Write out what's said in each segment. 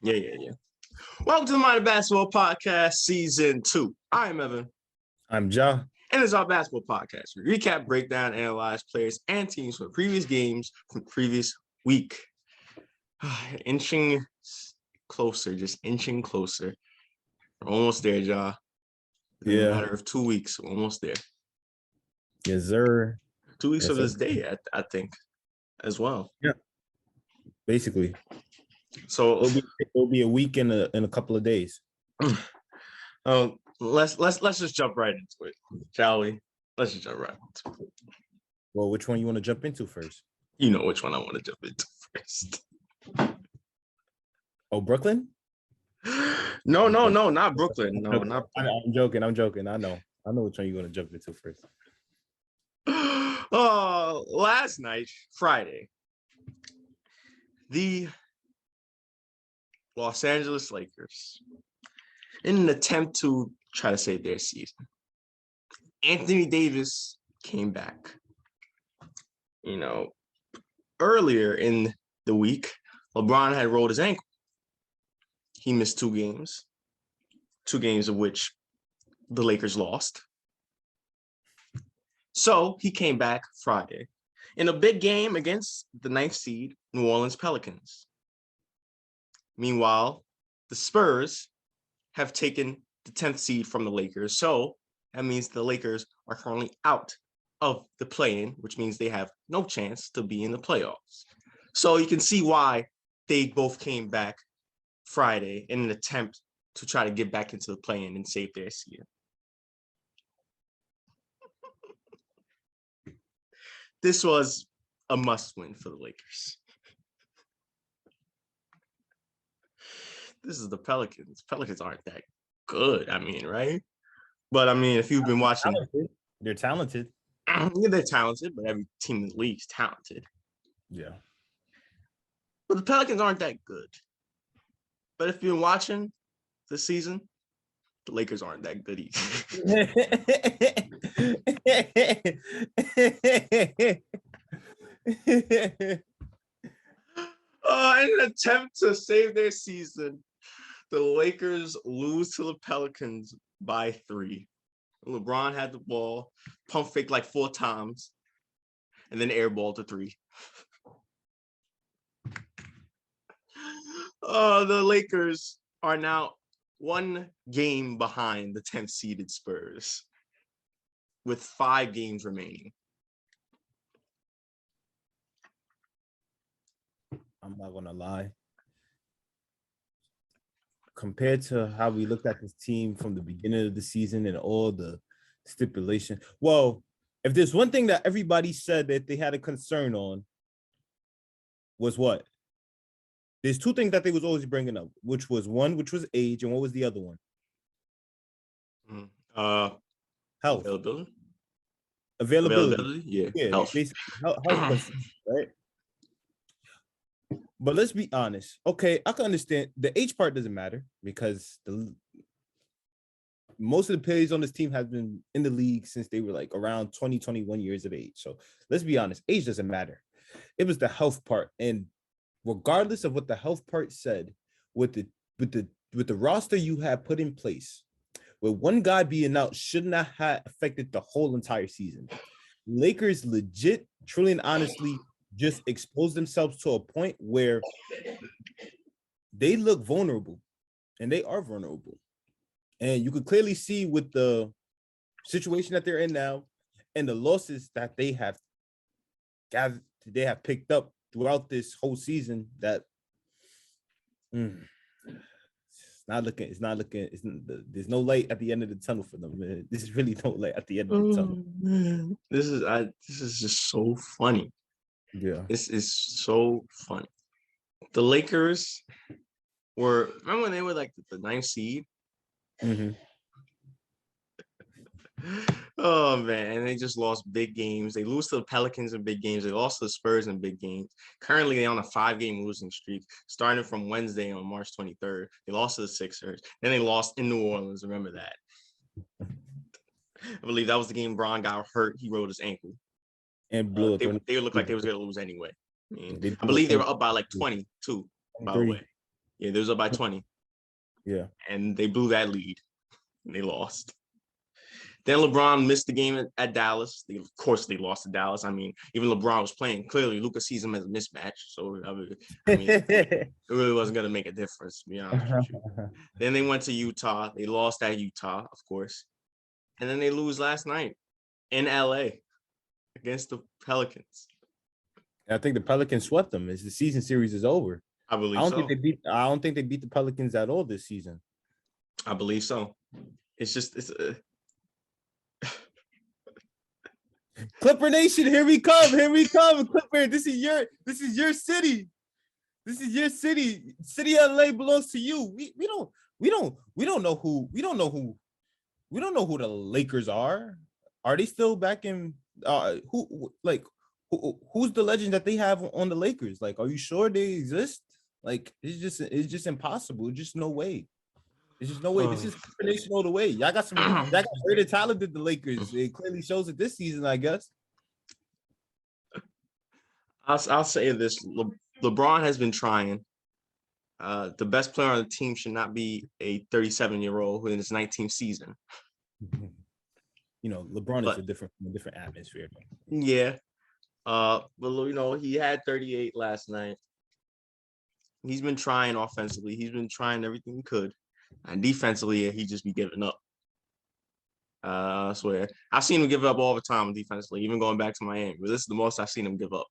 Yeah. Welcome to the Minor Basketball Podcast, Season 2. I'm Evan. I'm Ja. And it's our basketball podcast. We recap, break down, analyze players and teams for previous games from the previous week. Inching closer. We're almost there, Ja. In a matter of 2 weeks, we're almost there. Yes, sir. 2 weeks of this day, I think, as well. Yeah. Basically. So it'll be a week in a couple of days. Let's just jump right into it, shall we? Let's just jump right into it. Well, which one you want to jump into first? You know which one I want to jump into first. Oh, Brooklyn? No, not Brooklyn. No, not. I'm joking. I know which one you want to jump into first. Last night, Friday, the Los Angeles Lakers, in an attempt to try to save their season, Anthony Davis came back. You know, earlier in the week, LeBron had rolled his ankle. He missed 2 games of which the Lakers lost. So he came back Friday in a big game against the 9th seed New Orleans Pelicans. Meanwhile, the Spurs have taken the 10th seed from the Lakers. So that means the Lakers are currently out of the play-in, which means they have no chance to be in the playoffs. So you can see why they both came back Friday in an attempt to try to get back into the play-in and save their season. This was a must-win for the Lakers. This is the Pelicans. Pelicans aren't that good, right? But, if you've been watching... They're talented. Yeah, they're talented, but every team in the league is talented. Yeah. But the Pelicans aren't that good. But if you've been watching this season, the Lakers aren't that good either. In an attempt to save their season, the Lakers lose to the Pelicans by 3. LeBron had the ball, pump fake like 4 times, and then airballed to 3. The Lakers are now 1 game behind the 10th seeded Spurs with 5 games remaining. I'm not going to lie. Compared to how we looked at this team from the beginning of the season and all the stipulation. Well, if there's one thing that everybody said that they had a concern on was what? There's 2 things that they was always bringing up, which was age, and what was the other one? Health. Availability. Yeah. Health. Health, right? But let's be honest. Okay, I can understand the age part doesn't matter because most of the players on this team have been in the league since they were like around 20, 21 years of age. So let's be honest, age doesn't matter. It was the health part, and regardless of what the health part said, with the roster you have put in place, with one guy being out, should not have affected the whole entire season. Lakers legit, truly and honestly, just exposed themselves to a point where they look vulnerable, and they are vulnerable. And you could clearly see with the situation that they're in now and the losses that they have gathered, they have picked up throughout this whole season that there's no light at the end of the tunnel for them, man. This is really no light at the end of the tunnel. Man. This is just so funny. Yeah. This is so funny. The Lakers remember when they were like the 9th seed? Mm-hmm. Oh man, and they just lost big games. They lose to the Pelicans in big games. They lost to the Spurs in big games. Currently, they're on a 5-game losing streak, starting from Wednesday on March 23rd. They lost to the Sixers. Then they lost in New Orleans. Remember that. I believe that was the game Bron got hurt. He rolled his ankle. And blew they looked like they was going to lose anyway. I believe they were up by like 22, by the way. Yeah, they was up by 20. Yeah. And they blew that lead. And they lost. Then LeBron missed the game at Dallas. Of course, they lost to Dallas. I mean, even LeBron was playing. Clearly, Luka sees him as a mismatch. So, I mean it really wasn't going to make a difference, to be honest with you. Then they went to Utah. They lost at Utah, of course. And then they lose last night in LA against the Pelicans. I think the Pelicans swept them. As the season series is over. I believe so. I don't think they beat the Pelicans at all this season. I believe so. It's Clipper Nation, here we come. Clipper, this is your city. This is your city. City of LA belongs to you. We don't know who the Lakers are. Are they still back in who's the legend that they have on the Lakers? Like, are you sure they exist? Like, it's just impossible. It's just no way. There's just no way. This is Clipper Nation all the way. Y'all got greater talent than the Lakers. It clearly shows it this season, I guess. I'll say this: LeBron has been trying. The best player on the team should not be a 37-year-old in his 19th season. You know, LeBron is a different atmosphere. Yeah. But he had 38 last night. He's been trying offensively. He's been trying everything he could. And defensively, he just be giving up. I swear. I've seen him give up all the time defensively, even going back to Miami. But this is the most I've seen him give up.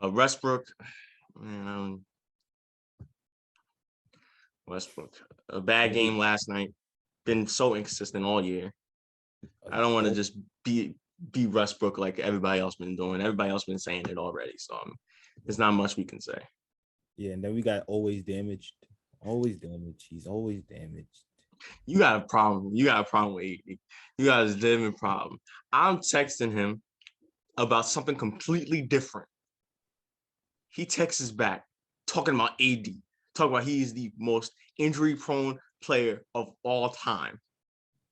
Westbrook. Westbrook. A bad game last night. Been so inconsistent all year. I don't want to just be Westbrook like everybody else been doing. Everybody else been saying it already. So there's not much we can say. Yeah, and then we got always damaged. Always damaged. He's always damaged. You got a problem. You got a problem with AD. You got a legitimate problem. I'm texting him about something completely different. He texts back talking about AD. Talking about he's the most injury-prone player of all time.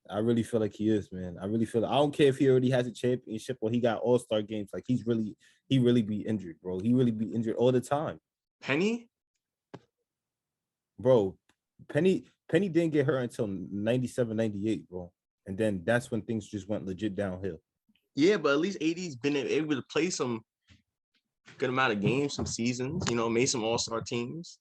I really feel like he is, man. I don't care if he already has a championship or he got all-star games. Like, he really be injured, bro. He really be injured all the time. Penny? Bro, Penny didn't get hurt until 97, 98, bro. And then that's when things just went legit downhill. Yeah, but at least AD's been able to play some good amount of games, some seasons, made some all-star teams.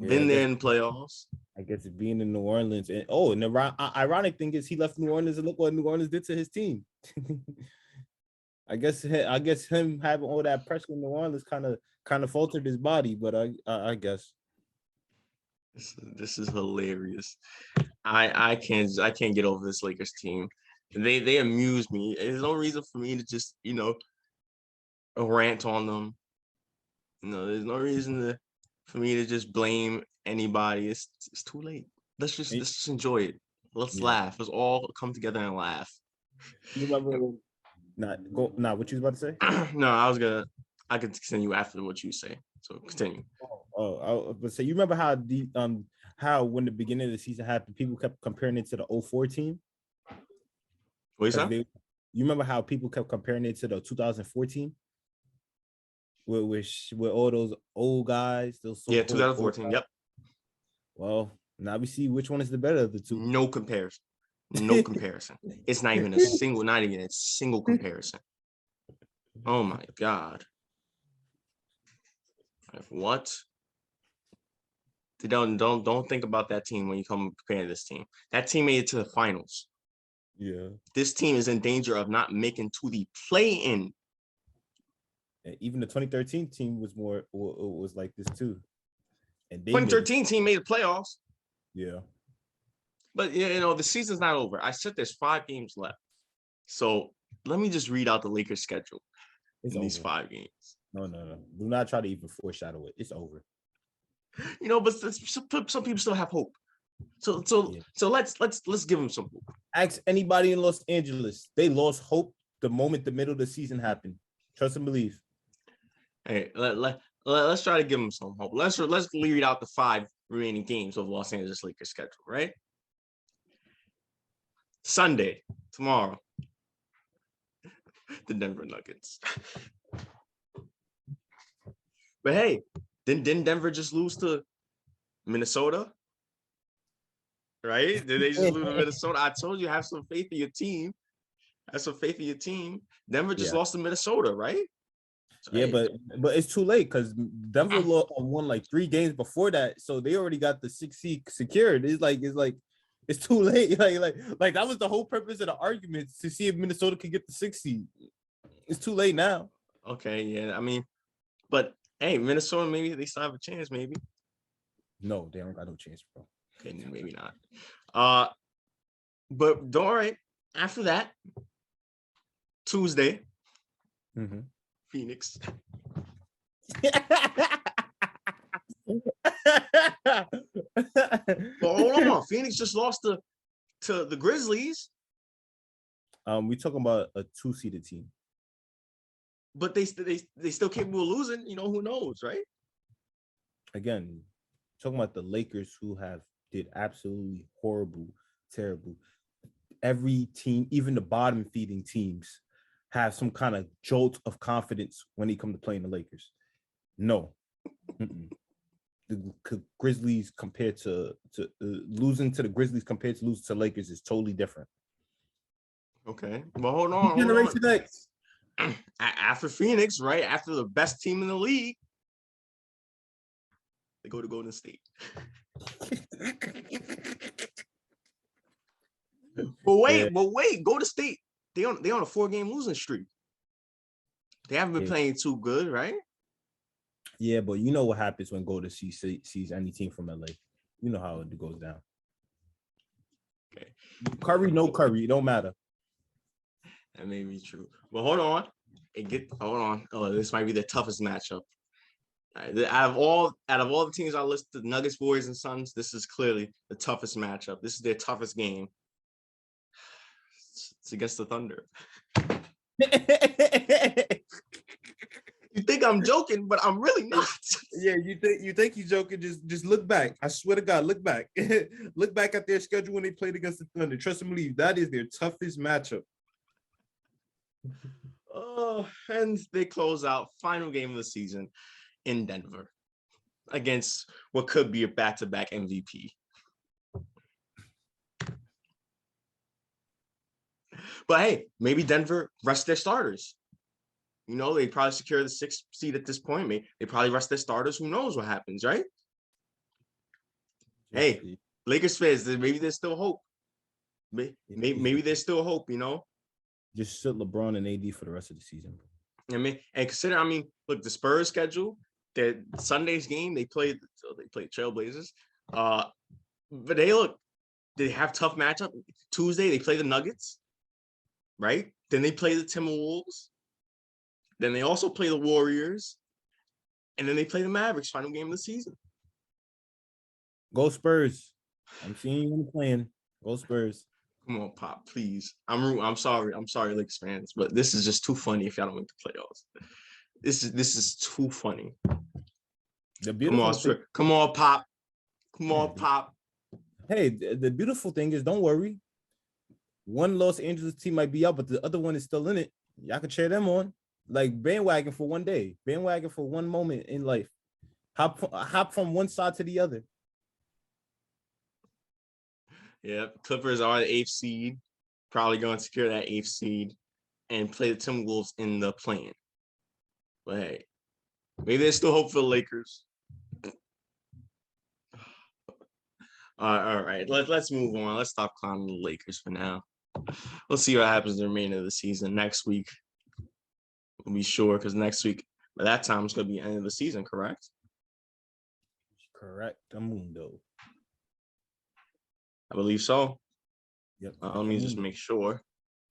Been there in the playoffs. I guess it being in New Orleans. And the ironic thing is he left New Orleans and look what New Orleans did to his team. I guess him having all that pressure in New Orleans kind of faltered his body, but I guess. This is hilarious. I can't get over this Lakers team. They amuse me. There's no reason for me to just rant on them. There's no reason for me to just blame anybody. It's too late. Let's just enjoy it. Let's laugh. Let's all come together and laugh. You remember? What you was about to say? No, I could continue after what you say. So continue. But say, you remember how when the beginning of the season happened, people kept comparing it to the 2004 team? What you say? You remember how people kept comparing it to the 2014? With all those old guys, 2014. Yep. Well, now we see which one is the better of the two. No comparison. No comparison. It's not even a single comparison. Oh my God. What? They don't think about that team when you come comparing this team. That team made it to the finals. Yeah. This team is in danger of not making to the play-in. And even the 2013 team was like this too. And 2013 team made the playoffs. Yeah. But the season's not over. I said there's 5 games left. So let me just read out the Lakers schedule in these 5 games. No. Do not try to even foreshadow it. It's over. But some people still have hope. So let's give them some hope. Ask anybody in Los Angeles. They lost hope the moment the middle of the season happened. Trust and believe. Hey, let's try to give them some hope. Let's read out the 5 remaining games of Los Angeles Lakers schedule, right? Sunday, tomorrow, the Denver Nuggets. But hey, didn't Denver just lose to Minnesota? Right? Did they just lose to Minnesota? I told you, have some faith in your team. Have some faith in your team. Denver just lost to Minnesota, right? So, yeah, hey. but it's too late because Denver won like 3 games before that, so they already got the 6th seed secured. It's too late. Like that was the whole purpose of the argument, to see if Minnesota could get the 6th seed. It's too late now. Okay, yeah. I mean, but hey, Minnesota, maybe they still have a chance, maybe. No, they don't got no chance, bro. Okay, maybe not. But don't worry. After that, Tuesday, Phoenix. But hold on, Phoenix just lost to the Grizzlies. We talking about a 2-seeded team, but they still capable of losing. You know, who knows, right? Again, talking about the Lakers, who did absolutely horrible, terrible. Every team, even the bottom feeding teams, have some kind of jolt of confidence when they come to playing the Lakers. No. The Grizzlies compared to losing to the Grizzlies compared to losing to Lakers is totally different. Okay, well, hold on. Degenerates. After Phoenix, right? After the best team in the league, they go to Golden State. But wait, Golden State, they on a 4-game losing streak. They haven't been playing too good, right? Yeah, but you know what happens when Golden State sees any team from LA. You know how it goes down. Okay. Curry, no Curry, it don't matter. That may be true. But hold on. Hold on. Oh, this might be the toughest matchup. Out of all the teams I listed, Nuggets, Warriors, and Suns, this is clearly the toughest matchup. This is their toughest game. It's against the Thunder. You think I'm joking, but I'm really not. Yeah, you think you're joking. Just look back. I swear to God, look back. Look back at their schedule when they played against the Thunder. Trust and believe, that is their toughest matchup. And they close out final game of the season in Denver against what could be a back-to-back MVP. But hey, maybe Denver rest their starters. You know, they probably secure the 6th seed at this point. They probably rest their starters. Who knows what happens, right? Hey, Lakers fans, maybe there's still hope. Maybe there's still hope, you know? Just sit LeBron and AD for the rest of the season. I mean, and consider, look, the Spurs schedule, their Sunday's game, they played Trailblazers. But they have tough matchup. Tuesday, they play the Nuggets, right? Then they play the Timberwolves. Then they also play the Warriors. And then they play the Mavericks, final game of the season. Go Spurs. I'm seeing you playing. Go Spurs. Come on, Pop, please. I'm sorry, Lakers fans, but this is just too funny if y'all don't make the playoffs. This is too funny. Come on, Pop. Come on, Pop. Hey, the beautiful thing is, don't worry. One Los Angeles team might be out, but the other one is still in it. Y'all can cheer them on. Like bandwagon for one day, bandwagon for one moment in life. Hop from one side to the other. Yeah, Clippers are the 8th seed, probably going to secure that 8th seed and play the Timberwolves in the play-in. But hey, maybe there's still hope for the Lakers. All right, let's move on. Let's stop clowning the Lakers for now. Let's see what happens the remainder of the season. Next week, we'll be sure, because next week, by that time, it's going to be the end of the season, correct? Correct. Amundo. I believe so. Yep. Let me just make sure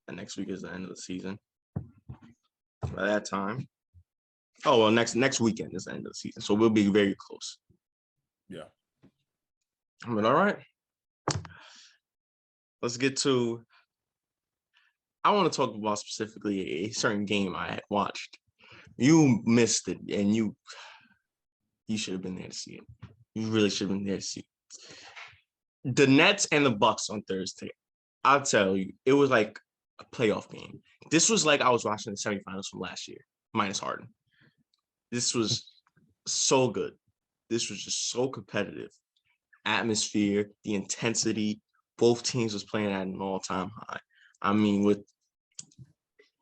that next week is the end of the season. By that time. Oh, well, next weekend is the end of the season. So we'll be very close. Yeah. But all right. Let's get to, I want to talk about specifically a certain game I had watched. You missed it, and you should have been there to see it. You really should have been there to see it. The Nets and the Bucks on Thursday. I'll tell you, it was like a playoff game. This was like I was watching the semifinals from last year, minus Harden. This was so good. This was just so competitive. Atmosphere, the intensity, both teams was playing at an all-time high. I mean,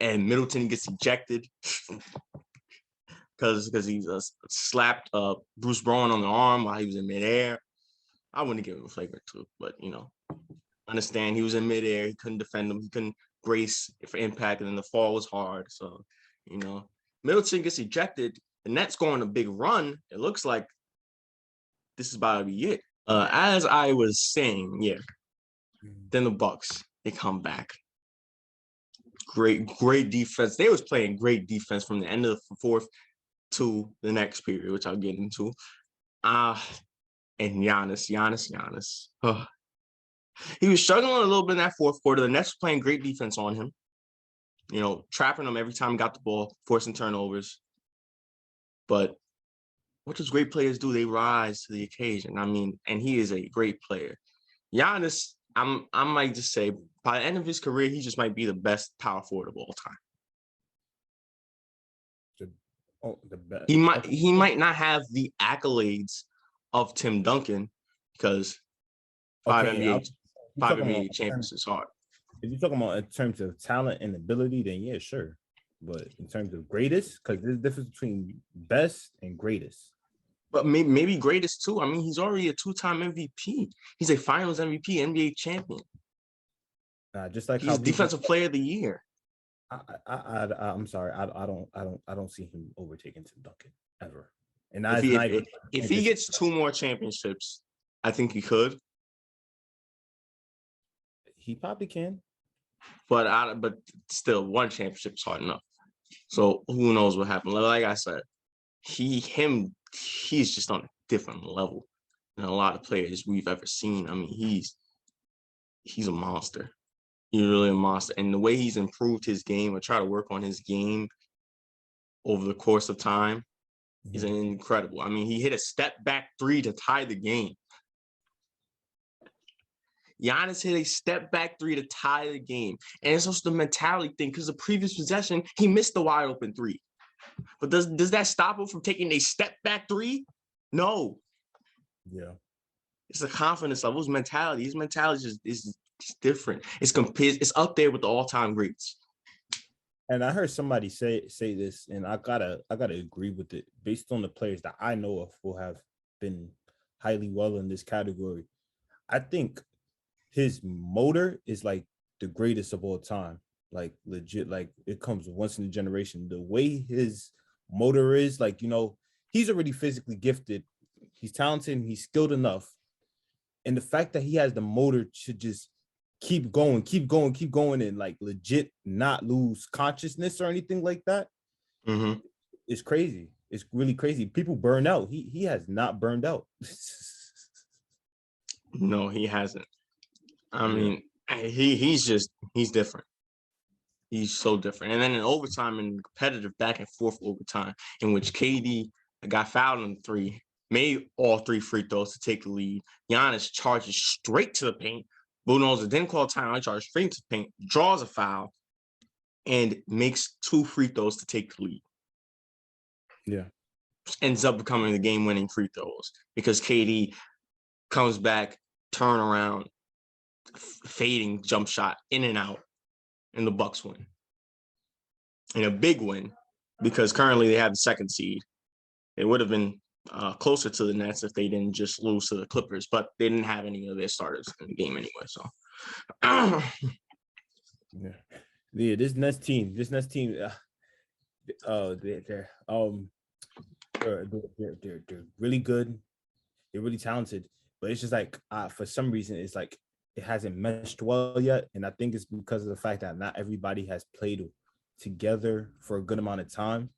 and Middleton gets ejected because he slapped Bruce Brown on the arm while he was in midair. I wouldn't give him a flagrant two, but understand he was in midair. He couldn't defend him. He couldn't brace for impact, and then the fall was hard. So, Middleton gets ejected. The Nets go on a big run. It looks like this is about to be it. As I was saying, then the Bucks, they come back. Great defense. They was playing great defense from the end of the fourth to the next period, which I'll get into. And Giannis. He was struggling a little bit in that fourth quarter. The Nets were playing great defense on him, trapping him every time he got the ball, forcing turnovers. But what does great players do? They rise to the occasion. I mean, and he is a great player. Giannis, I might just say, by the end of his career, he just might be the best power forward of all time. The best. He might not have the accolades of Tim Duncan because five NBA champions is hard. If you're talking about in terms of talent and ability, then yeah, sure. But in terms of greatest, because there's a difference between best and greatest. But maybe greatest too. I mean, he's already a two-time MVP. He's a Finals MVP, NBA champion. Just like he's Defensive Player of the Year. I'm sorry. I don't see him overtaking Tim Duncan ever. And if he gets two more championships, I think he could. He probably can. But still, one championship is hard enough. So who knows what happened? Like I said, he's just on a different level than a lot of players we've ever seen. I mean, he's a monster. He's really a monster. And the way he's improved his game or try to work on his game over the course of time is incredible. I mean, he hit a step back three to tie the game. Giannis hit a step back three to tie the game. And it's also the mentality thing because the previous possession, he missed the wide open three. But does that stop him from taking a step back three? No. Yeah. It's a confidence level. His mentality is different. It's up there with the all-time greats. And I heard somebody say this, and I gotta agree with it. Based on the players that I know of who have been highly well in this category, I think his motor is like the greatest of all time. Like legit, like it comes once in a generation. The way his motor is, like, he's already physically gifted. He's talented. He's skilled enough. And the fact that he has the motor to just keep going, and like legit not lose consciousness or anything like that, it's crazy. It's really crazy. People burn out. He has not burned out. No, he hasn't. I mean, he's different. He's so different. And then in overtime, in competitive back and forth overtime, in which KD got fouled on three, made all three free throws to take the lead. Giannis charges straight to the paint. Budenholzer didn't call timeout, charged straight to the paint, draws a foul, and makes two free throws to take the lead. Yeah. Ends up becoming the game-winning free throws because KD comes back, turn around, fading jump shot, in and out, and the Bucks win. And a big win because currently they have the second seed. It would have been closer to the Nets if they didn't just lose to the Clippers, but they didn't have any of their starters in the game anyway. So, this Nets team, they're really good. They're really talented, but it's just like for some reason it's like it hasn't meshed well yet, and I think it's because of the fact that not everybody has played together for a good amount of time.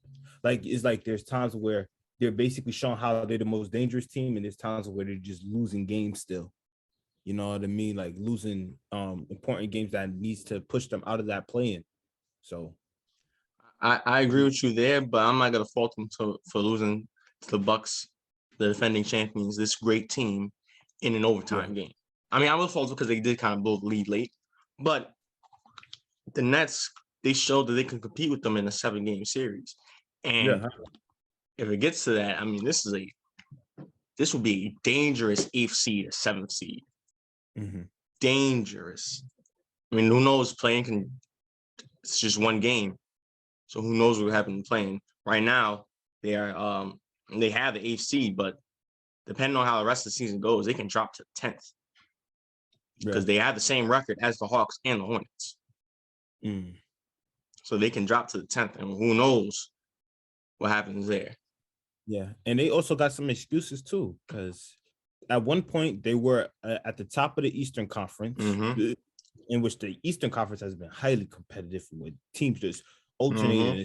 Like it's like there's times where they're basically showing how they're the most dangerous team, and there's times where they're just losing games still. You know what I mean? Like losing important games that needs to push them out of that play-in. So I agree with you there, but I'm not gonna fault them for losing to the Bucks, the defending champions, this great team, in an overtime game. I mean, I will fault them because they did kind of blow the lead late, but the Nets, they showed that they can compete with them in a 7-game series, and if it gets to that, I mean, this will be a dangerous 8th seed or 7th seed. Dangerous. I mean, who knows? It's just one game, so who knows what will happen playing. Right now, they have the 8th seed, but depending on how the rest of the season goes, they can drop to 10th because they have the same record as the Hawks and the Hornets. So they can drop to the 10th, and who knows what happens there. Yeah, and they also got some excuses too, because at one point they were at the top of the Eastern Conference, in which the Eastern Conference has been highly competitive with teams just alternating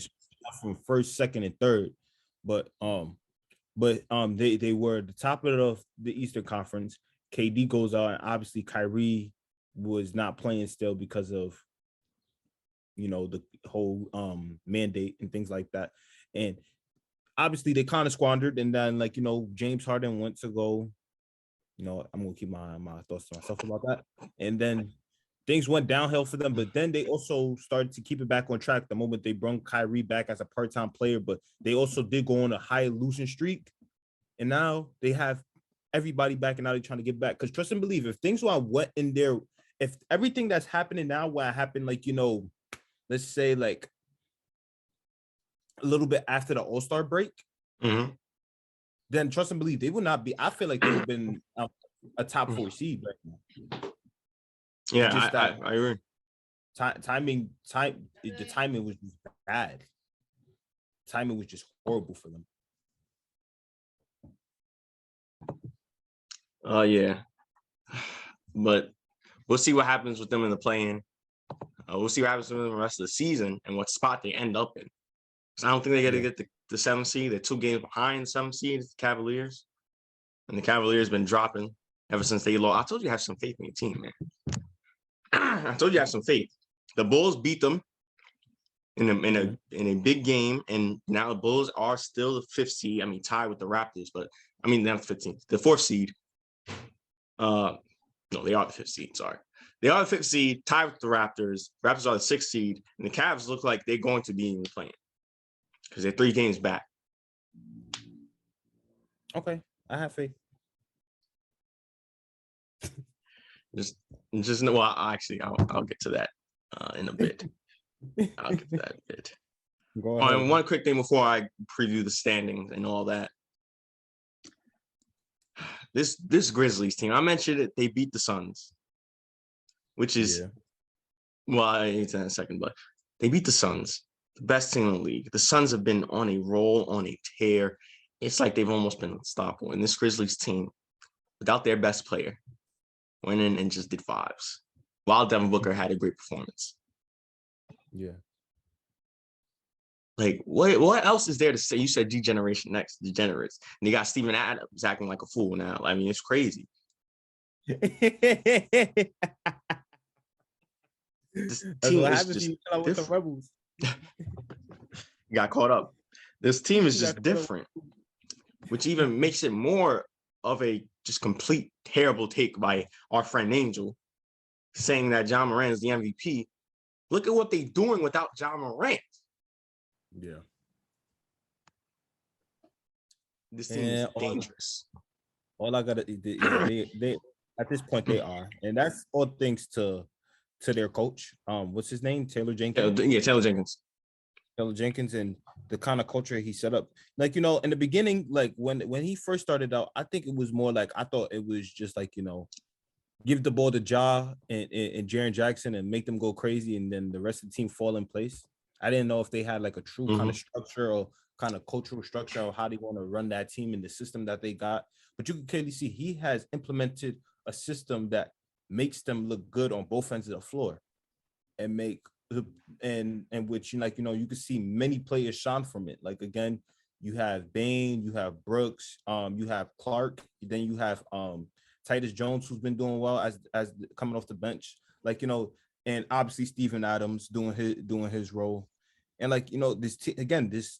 from first, second, and third. But they were the top of the Eastern Conference. KD goes out, and obviously Kyrie was not playing still because of the whole mandate and things like that. And obviously they kind of squandered, and then James Harden went to go. I'm gonna keep my thoughts to myself about that. And then things went downhill for them, but then they also started to keep it back on track the moment they brought Kyrie back as a part-time player. But they also did go on a high losing streak, and now they have everybody back, and now they're trying to get back. Because trust and believe, if things went in there, if everything that's happening now what happened, let's say a little bit after the All-Star break, then trust and believe they would not be. I feel like they would have been a top 4 seed right now. Yeah, I agree. The timing was just bad. Timing was just horrible for them. Yeah, but we'll see what happens with them in the play-in. We'll see what happens with them the rest of the season and what spot they end up in. So I don't think they got to get the 7th seed. They're 2 games behind the 7th seed, the Cavaliers. And the Cavaliers been dropping ever since they lost. I told you I have some faith in your team, man. I told you I have some faith. The Bulls beat them in a big game, and now the Bulls are still the 5th seed. I mean, tied with the Raptors, but I mean not the 15th, the 4th seed. No, they are the 5th seed. Sorry, they are the 5th seed, tied with the Raptors. Raptors are the 6th seed, and the Cavs look like they're going to be in the play-in because they're 3 games back. Okay, I have faith. I'll get to that in a bit. I'll get to that in a bit. Go ahead. And one quick thing before I preview the standings and all that. This Grizzlies team, I mentioned it. They beat the Suns, which is I'll get to that in a second, but they beat the Suns, the best team in the league. The Suns have been on a roll, on a tear. It's like they've almost been unstoppable. And this Grizzlies team, without their best player, went in and just did 5s, while Devin Booker had a great performance. Yeah. Like, what else is there to say? You said Degenerates, and you got Steven Adams acting like a fool now. I mean, it's crazy. This team is just with the Rebels. Got caught up. This team is just different, which even makes it more of a just complete terrible take by our friend Angel, saying that Ja Morant is the MVP. Look at what they're doing without Ja Morant. Yeah. This team is dangerous. All I gotta they at this point they are, and that's all thanks to their coach. What's his name? Taylor Jenkins. Yeah, Taylor Jenkins. Taylor Jenkins, and the kind of culture he set up. Like, in the beginning, like when he first started out, I think it was more like, I thought it was just like, give the ball to Ja and Jaren Jackson and make them go crazy, and then the rest of the team fall in place. I didn't know if they had like a true kind of structure or kind of cultural structure or how they want to run that team in the system that they got. But you can clearly see he has implemented a system that makes them look good on both ends of the floor, and which you can see many players shine from it. Like, again, you have Bane, you have Brooks, you have Clark, then you have Titus Jones, who's been doing well as coming off the bench, and obviously Steven Adams doing his role. And this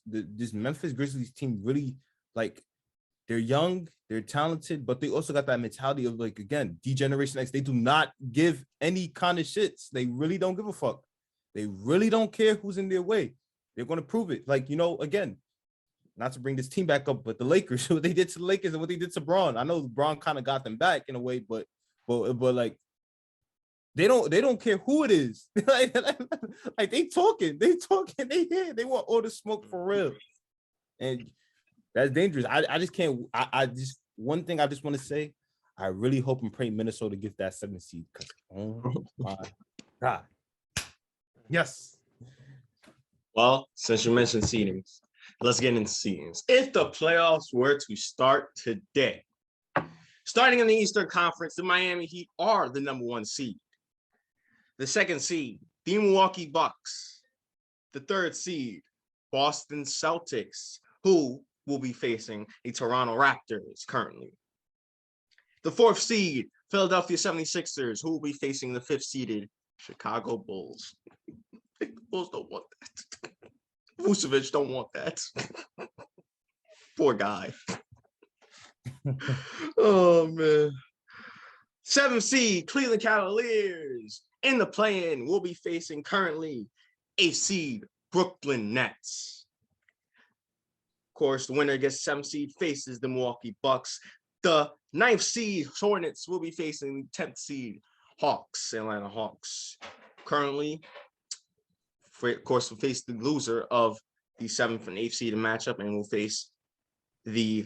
Memphis Grizzlies team really, they're young, they're talented, but they also got that mentality of, again, Degeneration X. They do not give any kind of shits. They really don't give a fuck. They really don't care who's in their way. They're going to prove it. Again, not to bring this team back up, but the Lakers, what they did to the Lakers and what they did to Braun. I know Braun kind of got them back in a way, but like they don't care who it is. like they talking, they here, they want all the smoke for real, and that's dangerous. I just can't. I just one thing I just want to say. I really hope and pray Minnesota gets that 7th seed because oh my God, yes. Well, since you mentioned seedings, let's get into seedings. If the playoffs were to start today, starting in the Eastern Conference, the Miami Heat are the #1 seed. The 2nd seed, the Milwaukee Bucks. The 3rd seed, Boston Celtics, who will be facing the Toronto Raptors currently. The 4th seed, Philadelphia 76ers, who will be facing the 5th seeded Chicago Bulls. The Bulls don't want that. Vucevic don't want that. Poor guy. Oh, man. 7th seed, Cleveland Cavaliers. In the play-in, will be facing currently 8th seed, Brooklyn Nets. Of course, the winner gets 7th seed faces the Milwaukee Bucks. The 9th seed Hornets will be facing 10th seed Hawks, Atlanta Hawks. Currently, of course, will face the loser of the 7th and 8th seed matchup and will face the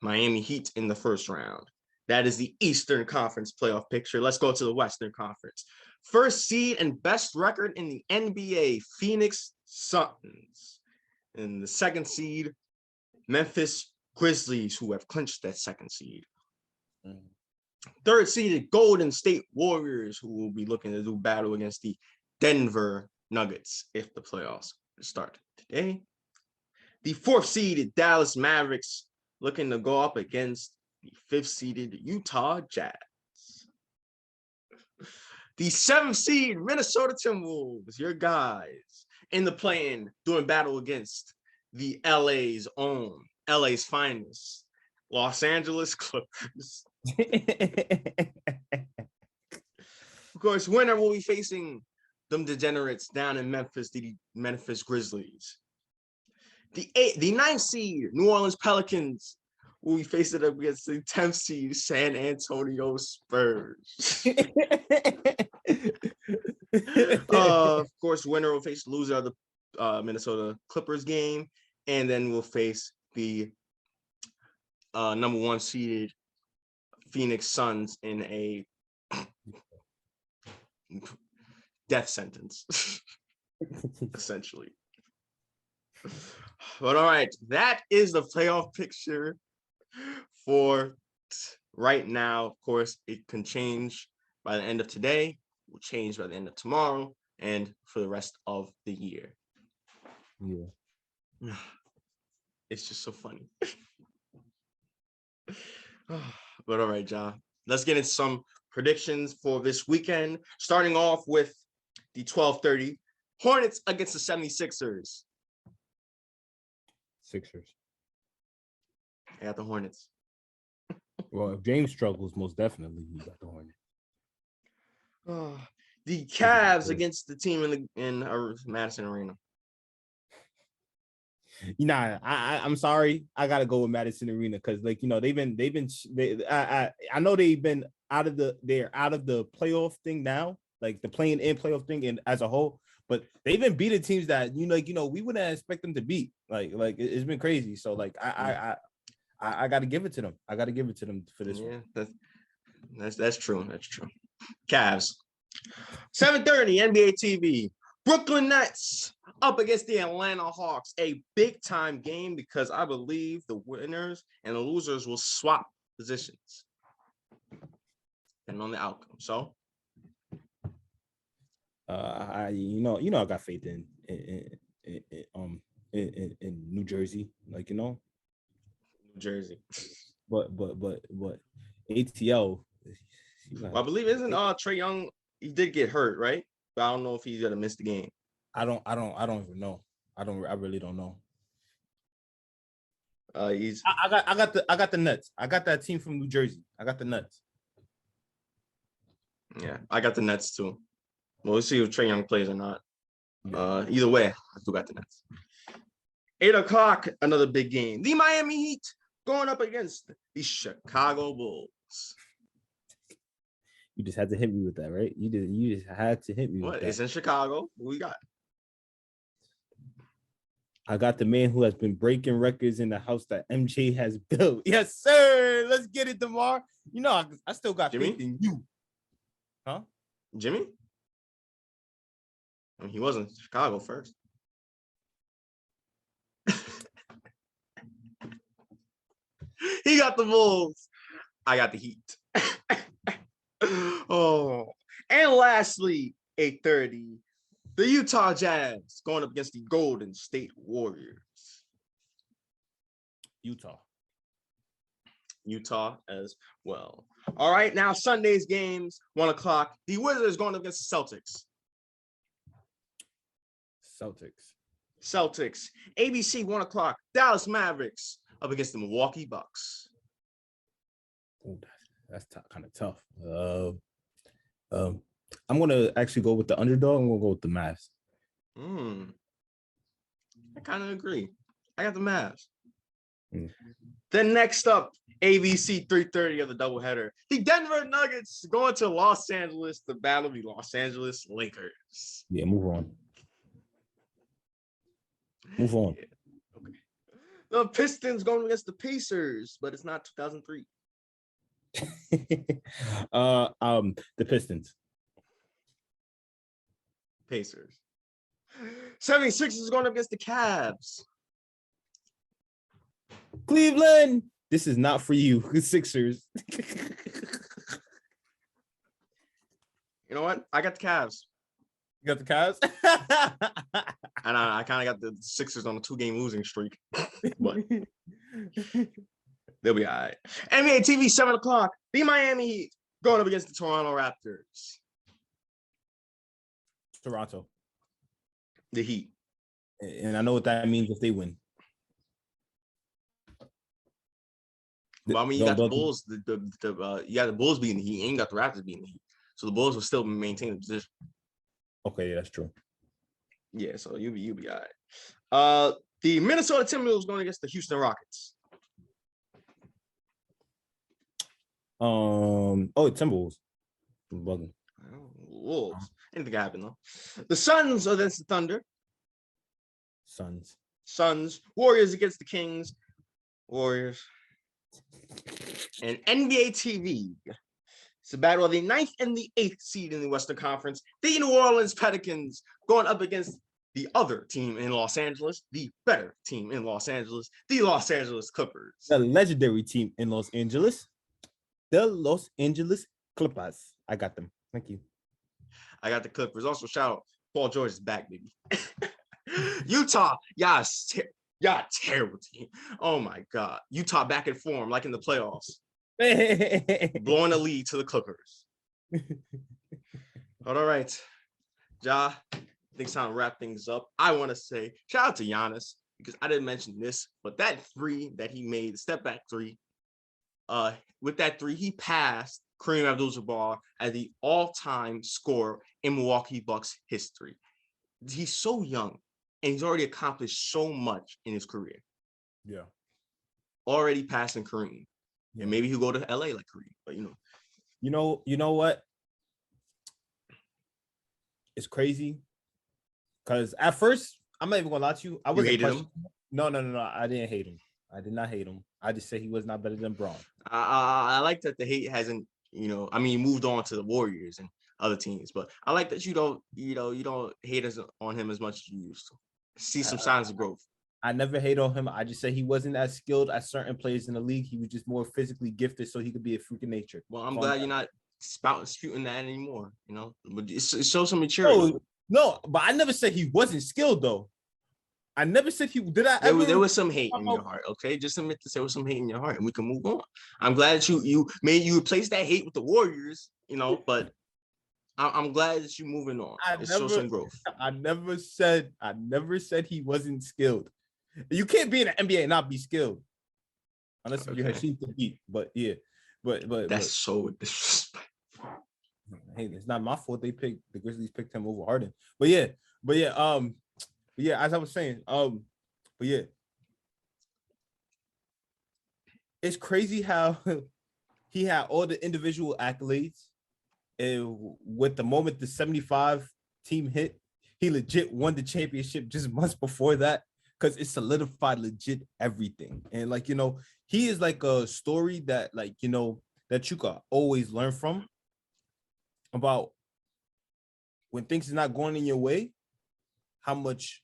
Miami Heat in the first round. That is the Eastern Conference playoff picture. Let's go to the Western Conference. 1st seed and best record in the NBA, Phoenix Suns. And the 2nd seed, Memphis Grizzlies, who have clinched that 2nd seed. 3rd seeded Golden State Warriors, who will be looking to do battle against the Denver Nuggets if the playoffs start today. The 4th seeded Dallas Mavericks looking to go up against the 5th seeded Utah Jazz. The 7th seed Minnesota Timberwolves, your guys, in the play-in doing battle against the LA's own, LA's finest, Los Angeles Clippers. Of course, winner will be facing them Degenerates down in Memphis, the Memphis Grizzlies. The 9th seed New Orleans Pelicans will be facing up against the 10th seed San Antonio Spurs. Of course, winner will face the loser of the Minnesota Clippers game, and then we'll face the #1 seeded Phoenix Suns in a death sentence, essentially. But all right, that is the playoff picture for right now. Of course, it can change by the end of today, will change by the end of tomorrow, and for the rest of the year. Yeah. It's just so funny. But all right, John, let's get into some predictions for this weekend, starting off with the 12:30 Hornets against the 76ers. Sixers. I got the Hornets. Well, if James struggles, most definitely he got the Hornets. The Cavs against the team in Madison Arena. I'm sorry. I gotta go with Madison Arena because, like, you know, I know they've been they're out of the playoff thing now, like the playing in playoff thing and as a whole, but they've been beating teams that we wouldn't expect them to beat. Like it's been crazy. So like I gotta give it to them. I gotta give it to them for this one. That's true. That's true. Cavs. 7:30 NBA TV. Brooklyn Nets up against the Atlanta Hawks. A big-time game because I believe the winners and the losers will swap positions depending on the outcome. So, I got faith in New Jersey, like, you know. New Jersey. But ATL. Well, I believe isn't Trae Young. He did get hurt, right? But I don't know if he's gonna miss the game. I don't even know. I really don't know. I got the Nets. I got that team from New Jersey. I got the Nets. Yeah, I got the Nets too. We'll see if Trae Young plays or not. Either way, I still got the Nets. 8 o'clock, another big game. The Miami Heat going up against the Chicago Bulls. You just had to hit me with that, right? You just had to hit me with What? that. It's in Chicago. What we got? I got the man who has been breaking records in the house that MJ has built. Yes, sir. Let's get it, DeMar. You know, I still got Jimmy? faith in you. Huh? Jimmy? I mean, he was in Chicago first. He got the Bulls. I got the Heat. Oh, and lastly, 8:30, the Utah Jazz going up against the Golden State Warriors. Utah as well. All right, now Sunday's games, 1 o'clock. The Wizards going up against the Celtics. ABC, 1 o'clock. Dallas Mavericks up against the Milwaukee Bucks. Ooh, that's kind of tough. I'm gonna actually go with the underdog. I'm gonna go with the Mavs. I kind of agree. I got the Mavs. Mm. Then next up, ABC 3:30 of the doubleheader. The Denver Nuggets going to Los Angeles to battle the Los Angeles Lakers. Yeah, move on. Yeah, okay. The Pistons going against the Pacers, but it's not 2003. The Pistons. Pacers. 76ers going up against the Cavs. Cleveland. This is not for you, Sixers. You know what? I got the Cavs. You got the Cavs? And I kind of got the Sixers on a 2-game losing streak. But they'll be all right. NBA TV, 7 o'clock. The Miami Heat going up against the Toronto Raptors. Toronto. The Heat. And I know what that means if they win. Well, I mean, you got the Bulls. You got the Bulls beating the Heat, and you got the Raptors beating the Heat. So the Bulls will still maintain the position. Okay, yeah, that's true. Yeah, so you'll be all right. The Minnesota Timberwolves going against the Houston Rockets. Timberwolves. I'm bugging. Wolves. Anything can happen though. The Suns against the Thunder. Suns. Warriors against the Kings. Warriors. And NBA TV. It's a battle of the 9th and the 8th seed in the Western Conference. The New Orleans Pelicans going up against the other team in Los Angeles, the better team in Los Angeles, the Los Angeles Clippers. The legendary team in Los Angeles. The Los Angeles Clippers. I got them. Thank you. I got the Clippers. Also, shout out, Paul George is back, baby. Utah, y'all terrible team. Oh my God. Utah back in form, like in the playoffs. Blowing the lead to the Clippers. All right. Ja, I think it's time to wrap things up. I want to say shout out to Giannis because I didn't mention this, but that 3 that he made, the step back 3, with that 3, he passed Kareem Abdul-Jabbar as the all-time scorer in Milwaukee Bucks history. He's so young, and he's already accomplished so much in his career. Yeah. Already passing Kareem. Yeah. And maybe he'll go to LA like Kareem, but you know what? It's crazy. Because at first, I'm not even gonna lie to you. I wasn't hated him. No. I didn't hate him. I did not hate him. I just said he was not better than Braun. I like that the hate hasn't, moved on to the Warriors and other teams, but I like that you don't hate on him as much as you used to. See some signs of growth. I never hate on him. I just said he wasn't as skilled as certain players in the league. He was just more physically gifted, so he could be a freak of nature. Well, I'm glad you're not spouting that anymore. But it shows some maturity. No, but I never said he wasn't skilled though. I never said he did. There was some hate in your heart. Okay, just admit that there was some hate in your heart, and we can move on. I'm glad that you replace that hate with the Warriors. But I'm glad that you're moving on. It shows some growth. I never said he wasn't skilled. You can't be in the NBA and not be skilled, unless you're Hasheem Thabeet. But yeah, but that's so disrespectful. Hey, it's not my fault. The Grizzlies picked him over Harden. But yeah. As I was saying, But yeah, it's crazy how he had all the individual accolades. And with the moment the 75 team hit, he legit won the championship just months before that because it solidified legit everything. And like, he is like a story that like, that you could always learn from about when things is not going in your way, how much,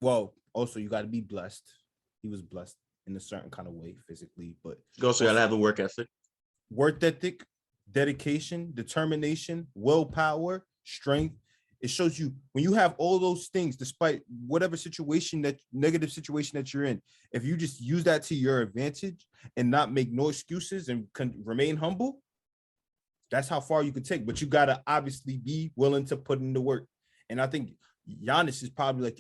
well, also you got to be blessed. He was blessed in a certain kind of way physically, but You also got to have the work ethic. Work ethic, dedication, determination, willpower, strength. It shows you when you have all those things, despite whatever negative situation that you're in, if you just use that to your advantage and not make no excuses and remain humble, that's how far you can take. But you got to obviously be willing to put in the work. And I think Giannis is probably like,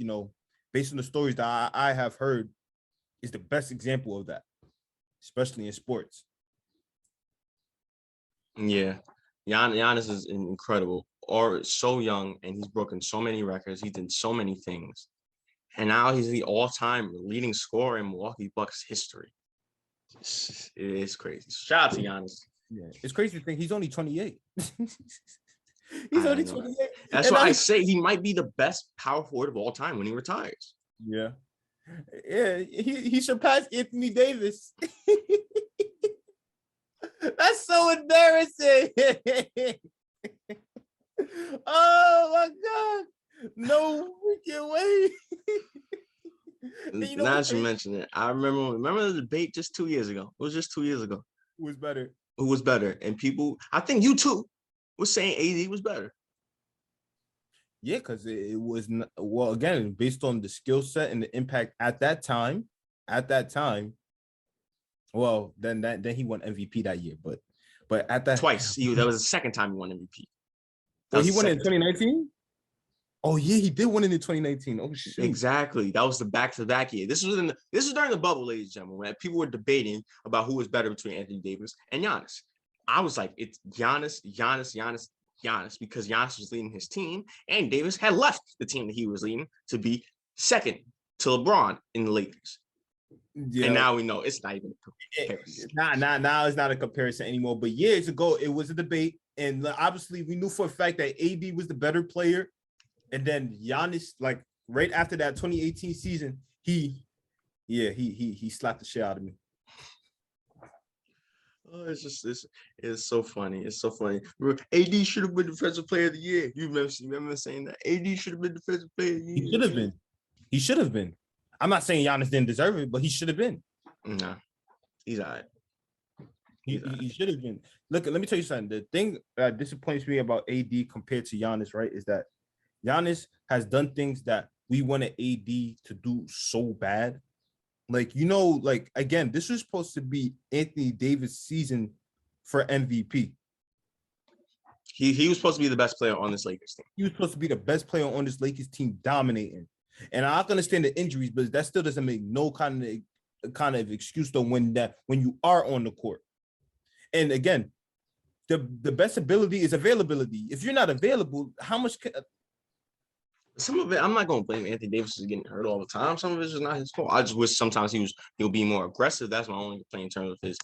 based on the stories that I have heard, is the best example of that, especially in sports. Yeah, Giannis is incredible, or so young, and he's broken so many records. He did so many things, and now he's the all-time leading scorer in Milwaukee Bucks history. It is crazy. Shout out to Giannis. Yeah, it's crazy to think he's only 28. He's only 28. That's why I say he might be the best power forward of all time when he retires. Yeah, he surpassed Anthony Davis. That's so embarrassing. Oh my God. No freaking way. Now that you mention it, I remember the debate just 2 years ago. It was just 2 years ago. Who was better? Who was better? And people, I think you too, was saying AD was better. Yeah, because it was, well, again, based on the skill set and the impact at that time, well, then he won MVP that year, but at that twice, that was the second time he won MVP. Oh, he won in 2019. Oh yeah, he did win in 2019. Oh shit! Exactly, that was the back-to-back year. This was during the bubble, ladies and gentlemen, when people were debating about who was better between Anthony Davis and Giannis. I was like, it's Giannis, because Giannis was leading his team, and Davis had left the team that he was leading to be second to LeBron in the Lakers. Yeah. And now we know it's not even a comparison. Now it's not a comparison anymore. But years ago, it was a debate. And obviously, we knew for a fact that AD was the better player. And then Giannis, like right after that 2018 season, he slapped the shit out of me. Oh, it's so funny. It's so funny. AD should have been defensive player of the year. You remember saying that? AD should have been defensive player of the year. He should have been. I'm not saying Giannis didn't deserve it, but he should have been. Nah, he's all right. He should have been. Look, let me tell you something. The thing that disappoints me about AD compared to Giannis, right, is that Giannis has done things that we wanted AD to do so bad. Like, like, again, this was supposed to be Anthony Davis' season for MVP. He was supposed to be the best player on this Lakers team. He was supposed to be the best player on this Lakers team, dominating. And I can understand the injuries, but that still doesn't make no kind of excuse though when you are on the court. And again, the best ability is availability. If you're not available, how much? Some of it, I'm not gonna blame Anthony Davis for getting hurt all the time. Some of it's just not his fault. I just wish sometimes he'll be more aggressive. That's my only complaint in terms of his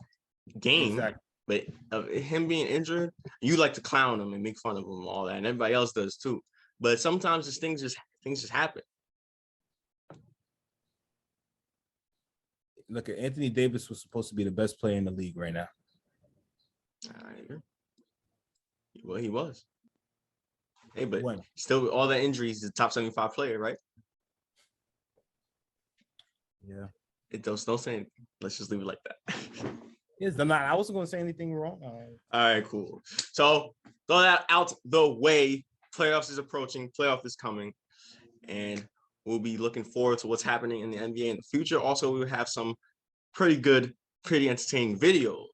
game. Exactly. But of him being injured, you like to clown him and make fun of him and all that, and everybody else does too. But sometimes things just happen. Look, Anthony Davis was supposed to be the best player in the league right now. I agree. Well, he was. Hey, but still, with all the injuries, he's the top 75 player, right? Yeah. Don't say anything. Let's just leave it like that. Yes, I wasn't going to say anything wrong. All right, cool. So, throw that out the way. Playoffs is approaching. Playoff is coming. And we'll be looking forward to what's happening in the NBA in the future. Also, we will have some pretty entertaining videos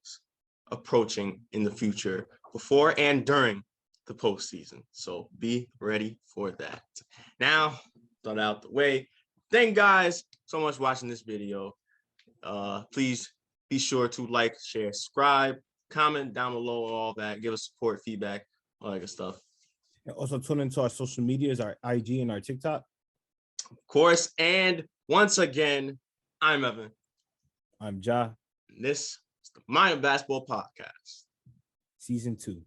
approaching in the future before and during the postseason. So be ready for that. Now, throw that out the way. Thank you guys so much for watching this video. Please be sure to like, share, subscribe, comment down below, all that. Give us support, feedback, all that good stuff. And also tune into our social medias, our IG and our TikTok. Of course, and Once again, I'm Evan. I'm Ja. This is the Mind Basketball Podcast. Season 2.